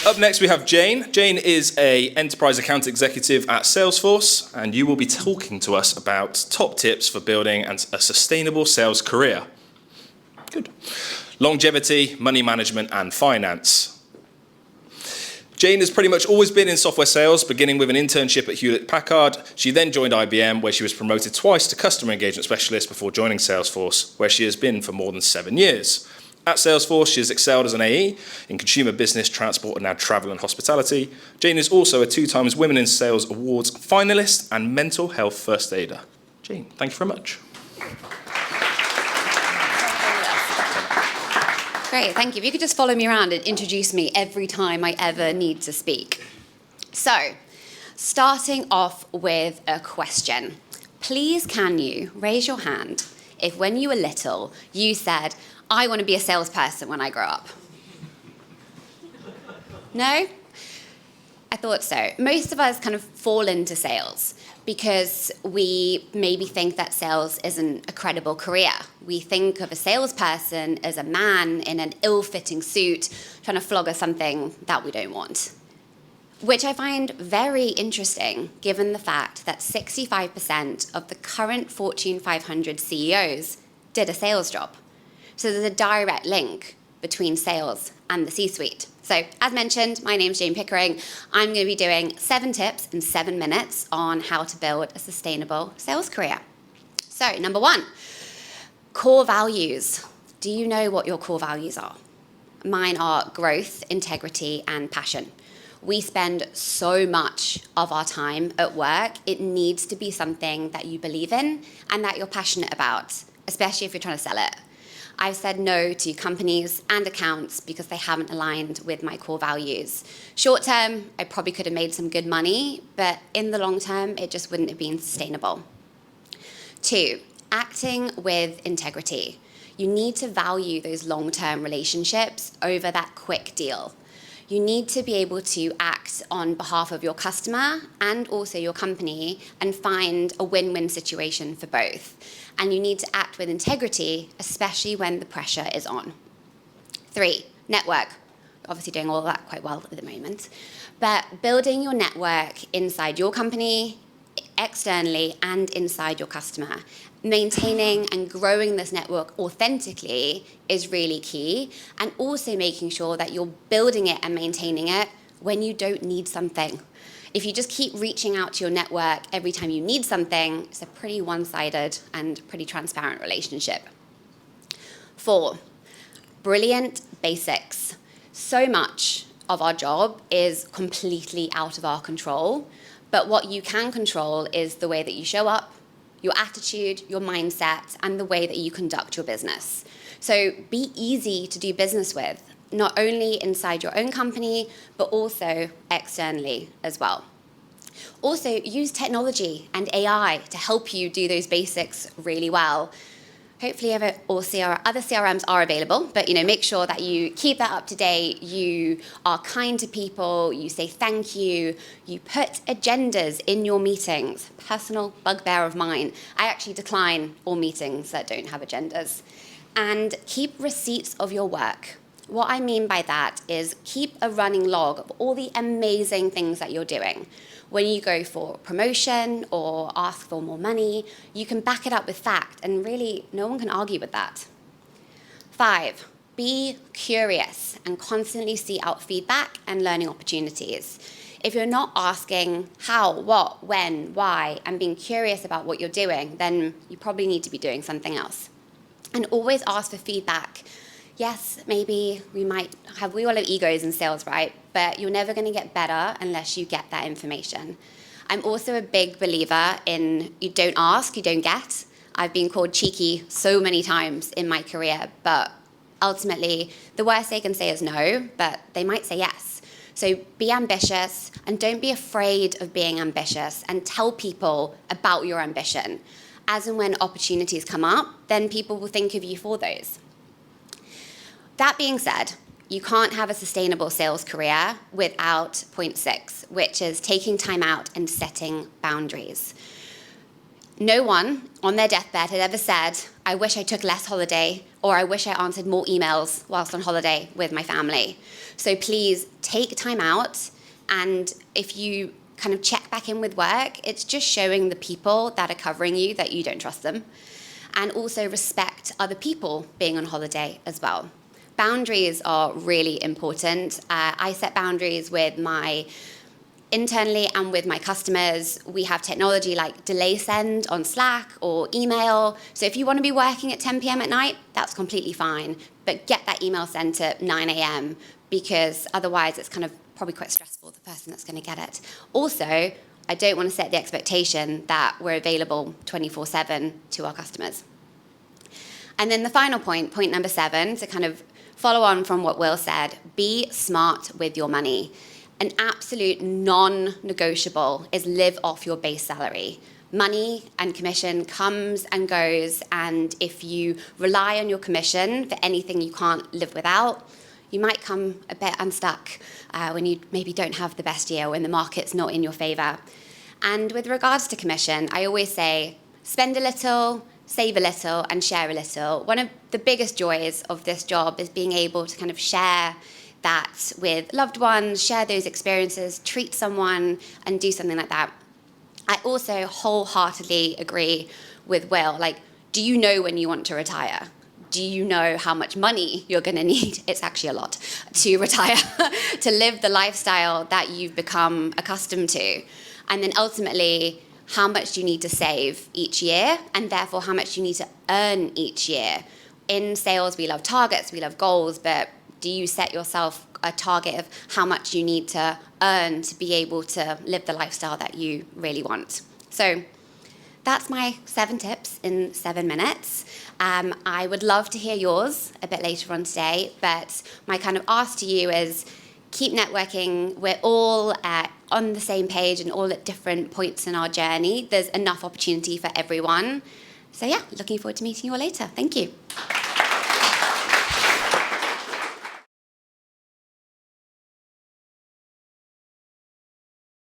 Up next, we have Jane. Jane is an enterprise account executive at Salesforce, and you will be talking to us about top tips for building a sustainable sales career. Good. Longevity, money management, and finance. Jane has pretty much always been in software sales, beginning with an internship at Hewlett-Packard. She then joined IBM, where she was promoted twice to customer engagement specialist before joining Salesforce, where she has been for more than 7 years. At Salesforce, she has excelled as an AE in consumer business, transport, and now travel and hospitality. Jane is also a 2 times Women in Sales Awards finalist and mental health first aider. Jane, thank you very much. Great, thank you. If you could just follow me around and introduce me every time I ever need to speak. So, starting off with a question. Please can you raise your hand if when you were little, you said, I want to be a salesperson when I grow up? No? I thought so. Most of us kind of fall into sales because we maybe think that sales isn't a credible career. We think of a salesperson as a man in an ill-fitting suit trying to flog us something that we don't want, which I find very interesting given the fact that 65% of the current Fortune 500 CEOs did a sales job. So there's a direct link between sales and the C-suite. So as mentioned, my name's Jane Pickering. I'm going to be doing 7 tips in 7 minutes on how to build a sustainable sales career. So number 1, core values. Do you know what your core values are? Mine are growth, integrity, and passion. We spend so much of our time at work. It needs to be something that you believe in and that you're passionate about, especially if you're trying to sell it. I've said no to companies and accounts because they haven't aligned with my core values. Short term, I probably could have made some good money, but in the long term, it just wouldn't have been sustainable. 2, acting with integrity. You need to value those long-term relationships over that quick deal. You need to be able to act on behalf of your customer and also your company and find a win-win situation for both. And you need to act with integrity, especially when the pressure is on. 3, network. Obviously doing all of that quite well at the moment. But building your network inside your company, externally, and inside your customer. Maintaining and growing this network authentically is really key, and also making sure that you're building it and maintaining it when you don't need something. If you just keep reaching out to your network every time you need something, it's a pretty one-sided and pretty transparent relationship. 4, brilliant basics. So much of our job is completely out of our control, but what you can control is the way that you show up, your attitude, your mindset, and the way that you conduct your business. So be easy to do business with, not only inside your own company, but also externally as well. Also, use technology and AI to help you do those basics really well. Hopefully other CRMs are available, but make sure that you keep that up to date, you are kind to people, you say thank you, you put agendas in your meetings. Personal bugbear of mine. I actually decline all meetings that don't have agendas. And keep receipts of your work. What I mean by that is keep a running log of all the amazing things that you're doing. When you go for promotion or ask for more money, you can back it up with fact, and really no one can argue with that. 5, be curious and constantly seek out feedback and learning opportunities. If you're not asking how, what, when, why, and being curious about what you're doing, then you probably need to be doing something else. And always ask for feedback. Yes, maybe we all have egos in sales, right? But you're never going to get better unless you get that information. I'm also a big believer in you don't ask, you don't get. I've been called cheeky so many times in my career, but ultimately the worst they can say is no, but they might say yes. So be ambitious and don't be afraid of being ambitious, and tell people about your ambition. As and when opportunities come up, then people will think of you for those. That being said, you can't have a sustainable sales career without point 6, which is taking time out and setting boundaries. No one on their deathbed had ever said, I wish I took less holiday, or I wish I answered more emails whilst on holiday with my family. So please take time out, and if you kind of check back in with work, it's just showing the people that are covering you that you don't trust them. And also respect other people being on holiday as well. Boundaries are really important. I set boundaries with my internally and with my customers. We have technology like delay send on Slack or email. So if you want to be working at 10 p.m. at night, that's completely fine. But get that email sent at 9 a.m. because otherwise it's kind of probably quite stressful, the person that's going to get it. Also, I don't want to set the expectation that we're available 24/7 to our customers. And then the final point, point number 7, to kind of follow on from what Will said, be smart with your money. An absolute non-negotiable is live off your base salary. Money and commission comes and goes, and if you rely on your commission for anything you can't live without, you might come a bit unstuck when you maybe don't have the best year, when the market's not in your favor. And with regards to commission, I always say, spend a little, save a little, and share a little. One of the biggest joys of this job is being able to kind of share that with loved ones, share those experiences, treat someone, and do something like that. I also wholeheartedly agree with Will. Like, do you know when you want to retire? Do you know how much money you're going to need? It's actually a lot to retire, to live the lifestyle that you've become accustomed to. And then ultimately, how much do you need to save each year, and therefore how much you need to earn each year. In sales, we love targets, we love goals, but do you set yourself a target of how much you need to earn to be able to live the lifestyle that you really want? So that's my 7 tips in 7 minutes. I would love to hear yours a bit later on today, but my kind of ask to you is keep networking. We're all on the same page and all at different points in our journey. There's enough opportunity for everyone. So yeah, looking forward to meeting you all later. Thank you.